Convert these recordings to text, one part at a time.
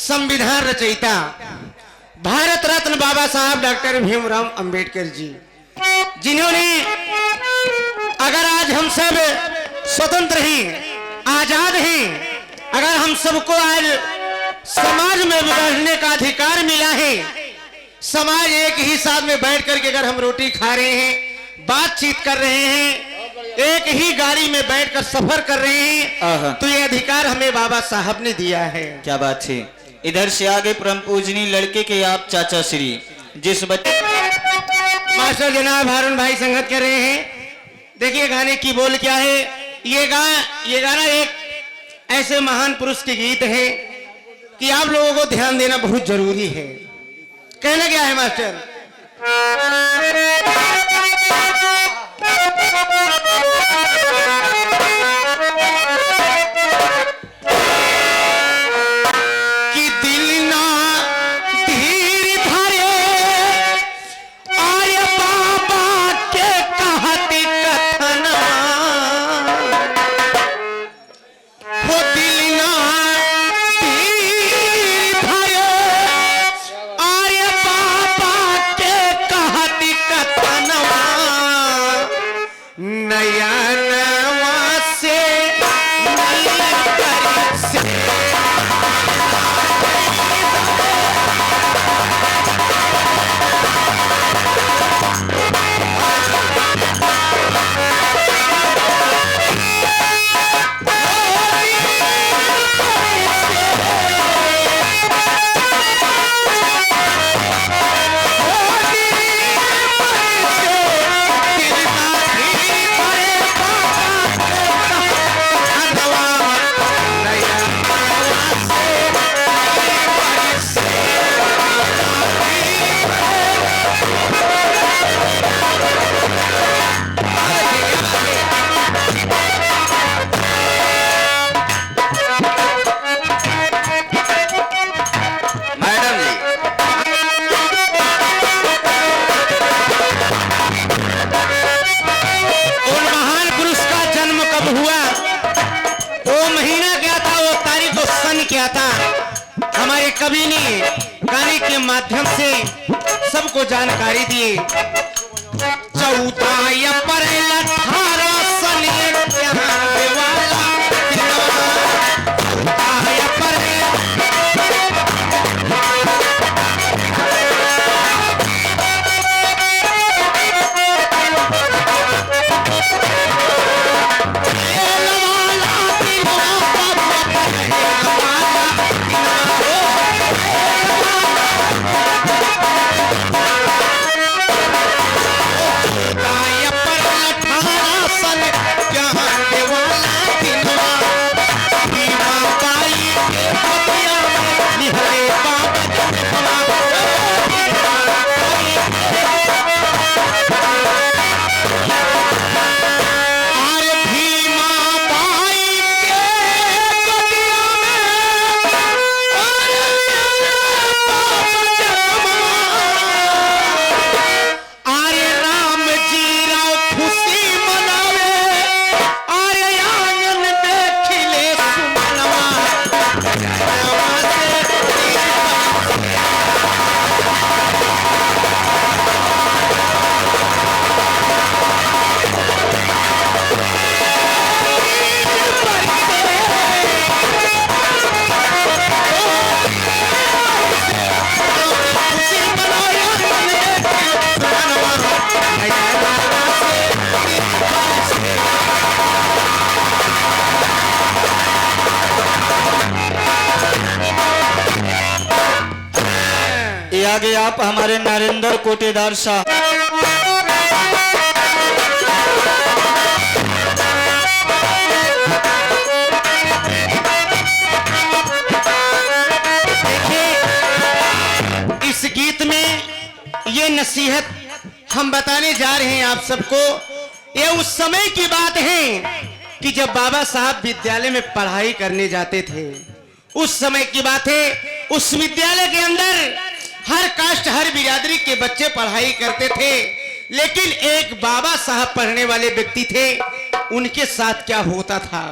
संविधान रचयिता भारत रत्न बाबा साहब डॉक्टर भीमराव अंबेडकर जी, जिन्होंने अगर आज हम सब स्वतंत्र हैं, आजाद हैं, अगर हम सबको आज समाज में बढ़ने का अधिकार मिला है, समाज एक ही साथ में बैठ करके अगर हम रोटी खा रहे हैं, बातचीत कर रहे हैं, एक ही गाड़ी में बैठकर सफर कर रहे हैं, तो ये अधिकार हमें बाबा साहब ने दिया है। क्या बात है। इधर से आगे परम पूजनीय लड़के के आप चाचा श्री जिस बच्चे मास्टर जनाब हारून भाई संगत कर रहे हैं। देखिए गाने की बोल क्या है। ये गाना एक ऐसे महान पुरुष के गीत है कि आप लोगों को ध्यान देना बहुत जरूरी है। कहना क्या है मास्टर? कि दिल ना धीर धरे आय बाबा के कहती कथना, वो दिल ना धीर धरे आय बाबा के कहती कथना, नया नवा से क्या था, हमारे कवि ने गाने के माध्यम से सबको जानकारी दी। 14 अप्रैल 1891 वाला आगे आप हमारे नरेंद्र कोटेदार साहब। इस गीत में ये नसीहत हम बताने जा रहे हैं आप सबको। ये उस समय की बात है कि जब बाबा साहब विद्यालय में पढ़ाई करने जाते थे। उस समय की बात है, उस विद्यालय के अंदर हर कास्ट हर बिरादरी के बच्चे पढ़ाई करते थे, लेकिन एक बाबा साहब पढ़ने वाले व्यक्ति थे। उनके साथ क्या होता था?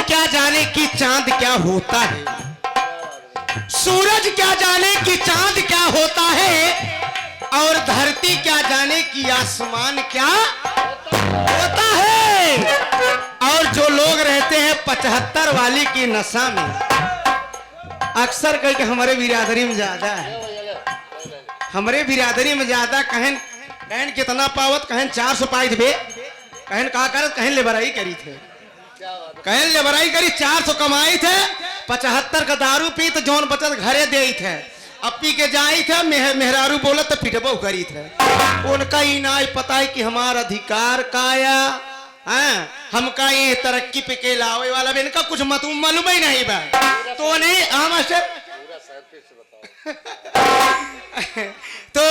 क्या जाने कि चांद क्या होता है, सूरज क्या जाने कि चांद क्या होता है, और धरती क्या जाने कि आसमान क्या होता है। और जो लोग रहते हैं 75 वाली की नशा में, अक्सर करके हमारे बिरादरी में ज्यादा है, हमारे बिरादरी में ज्यादा कहन कहन कितना पावत, कहन 400 पाई थे, कहन का करत, कहन लेबराई करी थे, कहन लेबराई करी 400 कमाई थे, 75 का दारू पी तो जौन बचत घरे दे थे, अब पी के जाई थे, मेहरारू बोलत तो पिटबो करी थे। उनका ही ना पता है कि हमारा अधिकार काया, हाँ, हमका ये तरक्की पे के लावे वाला भी इनका कुछ मालूम ही नहीं बा। तो नहीं हाँ मास्टर तो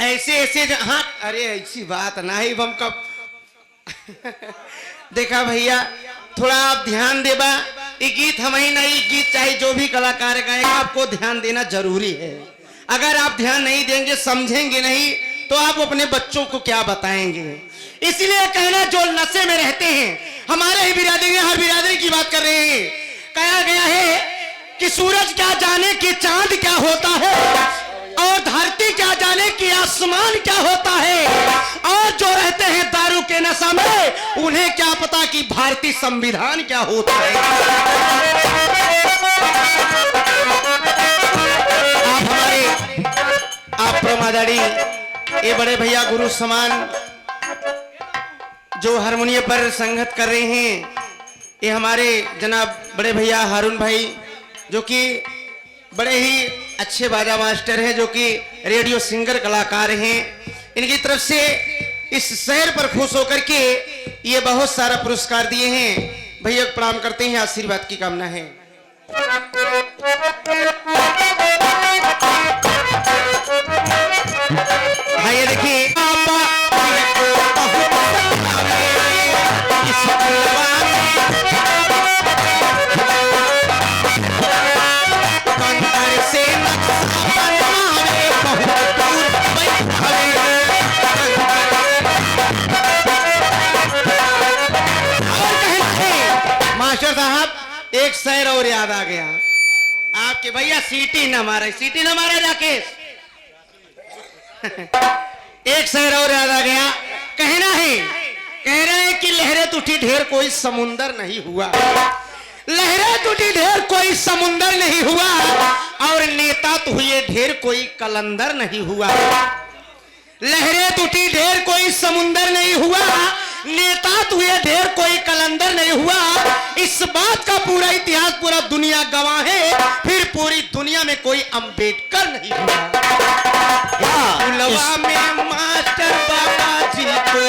ऐसे ऐसे हाँ, अरे ऐसी बात नहीं हम कब देखा भैया, थोड़ा आप ध्यान देबा, ये गीत हम ही नहीं, गीत चाहे जो भी कलाकार गाएगा आपको ध्यान देना जरूरी है। अगर आप ध्यान नहीं देंगे, समझेंगे नहीं, तो आप अपने बच्चों को क्या बताएंगे। इसलिए कहना जो नशे में रहते हैं, हमारे ही बिरादरी हर बिरादरी की बात कर रहे हैं, कहा गया है कि सूरज क्या जाने कि चांद क्या होता है, और धरती क्या जाने कि आसमान क्या होता है, और जो रहते हैं दारू के नशा में, उन्हें क्या पता कि भारतीय संविधान क्या होता है। आप हमारे आप प्रमादारी ये बड़े भैया गुरु समान जो हारमोनियम पर संगत कर रहे हैं, ये हमारे जनाब बड़े भैया हारून भाई, जो कि बड़े ही अच्छे बाजा मास्टर हैं, जो कि रेडियो सिंगर कलाकार हैं। इनकी तरफ से इस शहर पर खुश होकर के ये बहुत सारा पुरस्कार दिए हैं। भैया प्रणाम करते हैं, आशीर्वाद की कामना है। हाँ ये देखिए मास्टर साहब, एक शेर और याद आ गया आपके भैया, सीटी न मारे, सीटी न मारे जाके एक शेर और याद आ गया, कहना है, कह रहे हैं कि लहरें टूटी ढेर कोई समुंदर नहीं हुआ, लहरें टूटी ढेर कोई समुंदर नहीं हुआ, और नेता तो हुए ढेर कोई कलंदर नहीं हुआ। लहरें टूटी ढेर कोई समुंदर नहीं हुआ, नेता तो हुए ढेर कोई कलंदर नहीं हुआ। इस बात का पूरा इतिहास पूरा दुनिया गवाह है, फिर पूरी दुनिया में कोई अंबेडकर नहीं हुआ। पुलवा में मास्टर बाबा जी को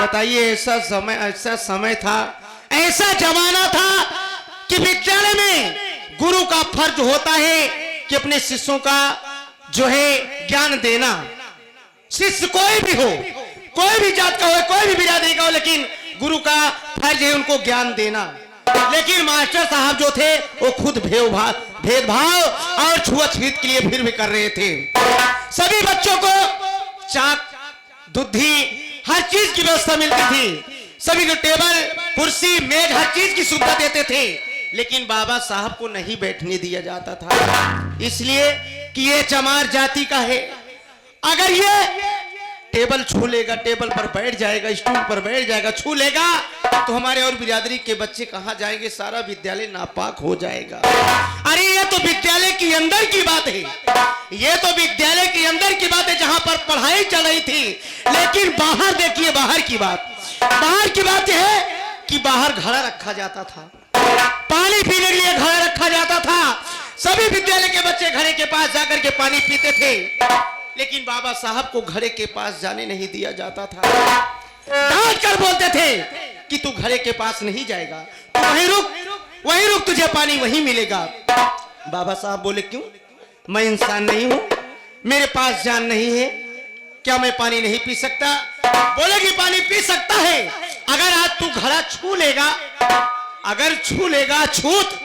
बताइए, ऐसा समय था, ऐसा जमाना था कि विद्यालय में गुरु का फर्ज होता है कि अपने शिष्यों का जो है ज्ञान देना। शिष्य कोई भी हो, कोई भी जात का हो, कोई भी बिरादरी का हो, लेकिन गुरु का फर्ज है उनको ज्ञान देना। लेकिन मास्टर साहब जो थे वो खुद भेदभाव और छुआछूत के लिए फिर भी कर रहे थे। सभी बच्चों को चाक, दुधी, हर चीज की व्यवस्था मिलती थी, सभी को टेबल, कुर्सी, मेज, हर चीज की सुविधा देते थे, लेकिन बाबा साहब को नहीं बैठने दिया जाता था, इसलिए कि ये चमार जाति का है। अगर ये टेबल छू लेगा, टेबल पर बैठ जाएगा, स्टूल पर बैठ जाएगा, छू लेगा, तो हमारे और बिरादरी के बच्चे कहां जाएंगे, सारा विद्यालय नापाक हो जाएगा। अरे ये तो विद्यालय के अंदर की बात है, ये तो विद्यालय के अंदर की बात है जहां पर पढ़ाई चल रही थी, लेकिन बाहर देखिए, बाहर की बात, बाहर की बात यह है कि बाहर घड़ा रखा जाता था, पानी पीने के लिए घड़ा रखा जाता था। सभी विद्यालय के बच्चे घड़े के पास जाकर के पानी पीते थे, लेकिन बाबा साहब को घड़े के पास जाने नहीं दिया जाता था। डांट कर बोलते थे कि तू घड़े के पास नहीं जाएगा, तू वहीं रुक, तुझे पानी वहीं मिलेगा। बाबा साहब बोले क्यों? मैं इंसान नहीं हूं, मेरे पास जान नहीं है, क्या मैं पानी नहीं पी सकता? बोले कि पानी पी सकता है, अगर आज तू घड़ा छू लेगा, अगर छू लेगा छूत,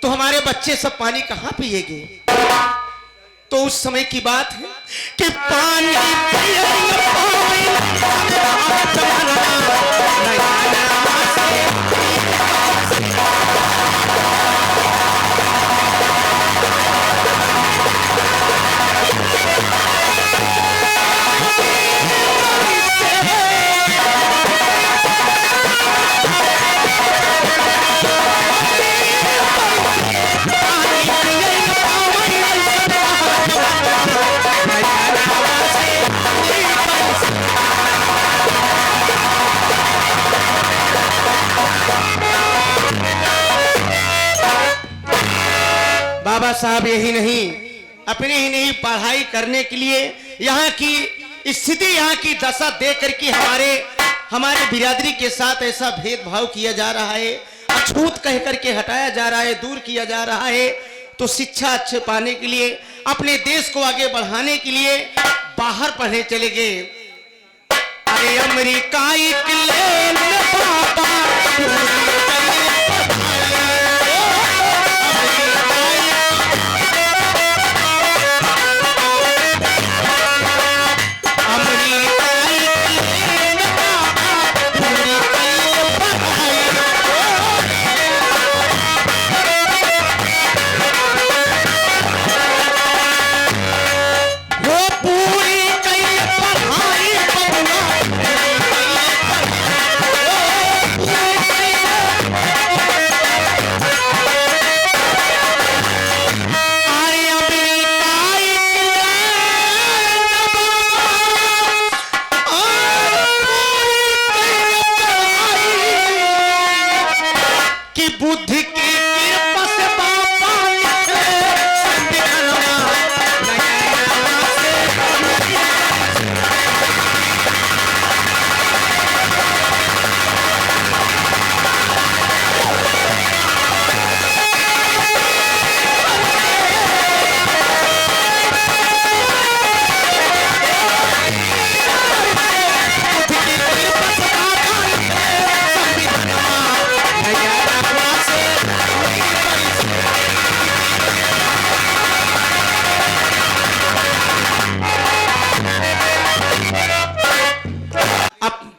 तो हमारे बच्चे सब पानी कहां पिएंगे? तो उस समय की बात है कि पानी बाबा साहब यही नहीं, अपने ही नहीं पढ़ाई करने के लिए यहाँ की स्थिति, यहाँ की दशा देख करके हमारे बिरादरी के साथ ऐसा भेदभाव किया जा रहा है, अछूत कह करके हटाया जा रहा है, दूर किया जा रहा है। तो शिक्षा अच्छे पाने के लिए, अपने देश को आगे बढ़ाने के लिए बाहर पढ़ने चले गए। अरे अमेरिका बुद्धि की कृपा से बाबा लिखे संविधानमा,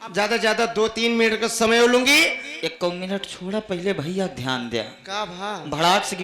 ज्यादा ज्यादा 2-3 मिनट का समय लूंगी। 1 मिनट छोड़ा, पहले भैया ध्यान दिया का भा भड़ाक से